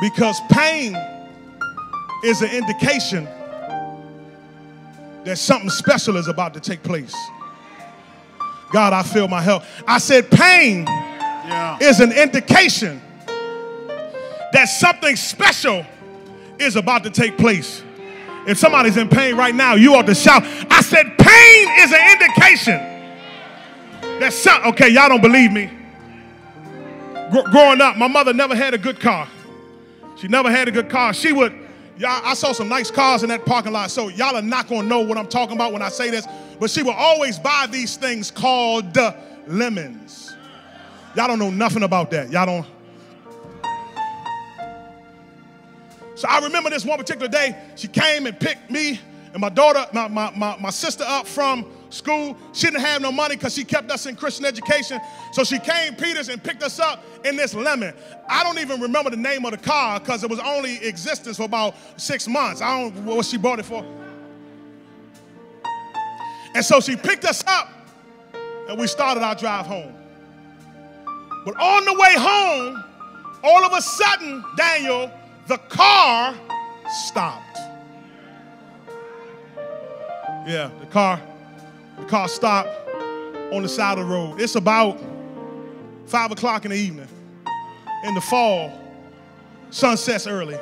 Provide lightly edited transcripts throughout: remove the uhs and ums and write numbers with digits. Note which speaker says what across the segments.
Speaker 1: Because pain is an indication that something special is about to take place. God, I feel my help. I said pain is an indication that something special is about to take place. If somebody's in pain right now, you ought to shout. I said pain is an indication that something, okay, y'all don't believe me. Growing up, my mother never had a good car. She never had a good car. She would, y'all, I saw some nice cars in that parking lot, so y'all are not going to know what I'm talking about when I say this, but she would always buy these things called lemons. Y'all don't know nothing about that. Y'all don't. So I remember this one particular day, she came and picked me and my daughter, my sister up from school. She didn't have no money because she kept us in Christian education. So she came, Peters, and picked us up in this lemon. I don't even remember the name of the car because it was only in existence for about 6 months. I don't know what she bought it for. And so she picked us up and we started our drive home. But on the way home, all of a sudden, Daniel, the car stopped. Yeah, the car stopped on the side of the road. It's about 5 o'clock in the evening. In the fall, sun sets early.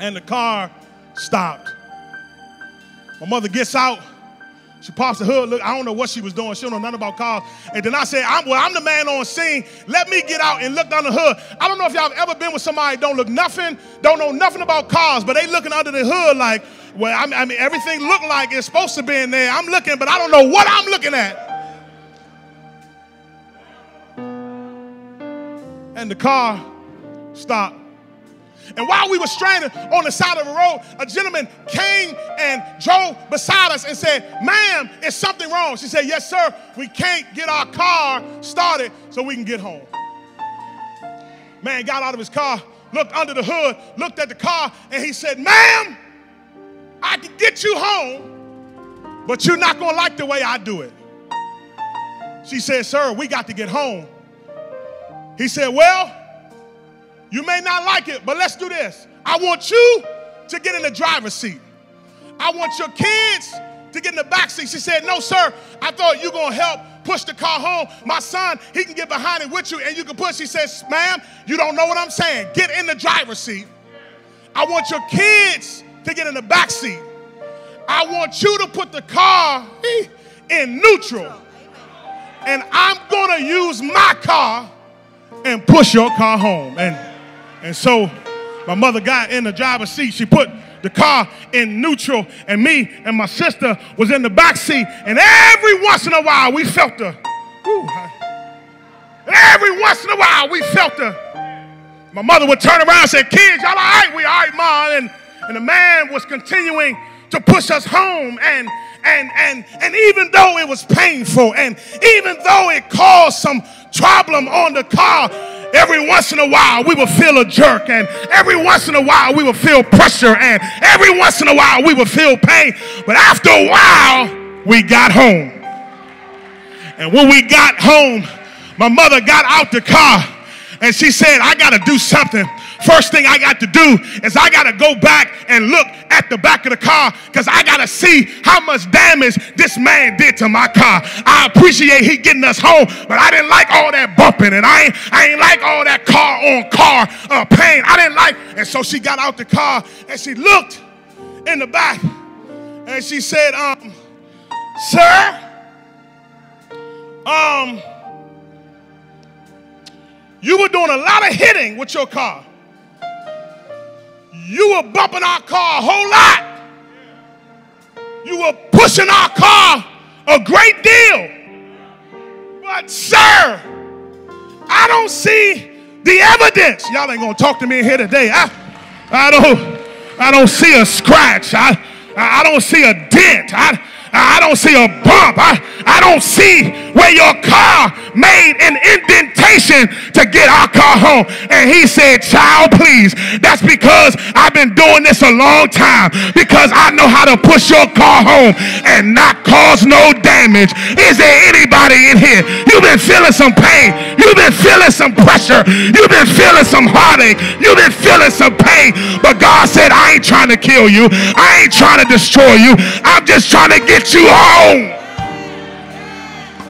Speaker 1: And the car stopped. My mother gets out. She pops the hood. Look, I don't know what she was doing. She don't know nothing about cars. And then I said, I'm the man on scene. Let me get out and look down the hood. I don't know if y'all have ever been with somebody don't know nothing about cars, but they looking under the hood like, well, I mean, everything looked like it's supposed to be in there. I'm looking, but I don't know what I'm looking at. And the car stopped. And while we were stranded on the side of the road, a gentleman came and drove beside us and said, ma'am, is something wrong? She said, yes, sir. We can't get our car started so we can get home. Man got out of his car, looked under the hood, looked at the car, and he said, ma'am, I can get you home, but you're not going to like the way I do it. She said, sir, we got to get home. He said, well, you may not like it, but let's do this. I want you to get in the driver's seat. I want your kids to get in the back seat. She said, no, sir, I thought you were going to help push the car home. My son, he can get behind it with you and you can push. She says, ma'am, you don't know what I'm saying. Get in the driver's seat. I want your kids to get in the back seat. I want you to put the car in neutral. And I'm going to use my car and push your car home. And so my mother got in the driver's seat. She put the car in neutral, and me and my sister was in the back seat. And every once in a while, we felt her. Every once in a while, we felt her. My mother would turn around and say, kids, y'all all right? We all right, Mom. And the man was continuing to push us home. And even though it was painful, and even though it caused some problem on the car, every once in a while we would feel a jerk, and every once in a while we would feel pressure, and every once in a while we would feel pain. But after a while, we got home. And when we got home, my mother got out the car and she said, I got to do something. First thing I got to do is I got to go back and look at the back of the car because I got to see how much damage this man did to my car. I appreciate he getting us home, but I didn't like all that bumping, and I ain't like all that car on car pain. I didn't like, and so she got out the car and she looked in the back and she said, sir, you were doing a lot of hitting with your car. You were bumping our car a whole lot. You were pushing our car a great deal. But sir, I don't see the evidence. Y'all ain't gonna talk to me in here today. I don't see a scratch. I don't see a dent. I don't see a bump. I don't see where your car made an indentation to get our car home. And he said, child, please, that's because I've been doing this a long time, because I know how to push your car home and not cause no damage. Is there anybody in here? You've been feeling some pain. You've been feeling some pressure. You've been feeling some heartache. You've been feeling some pain. But God said, I ain't trying to kill you. I ain't trying to destroy you. I'm just trying to get you home.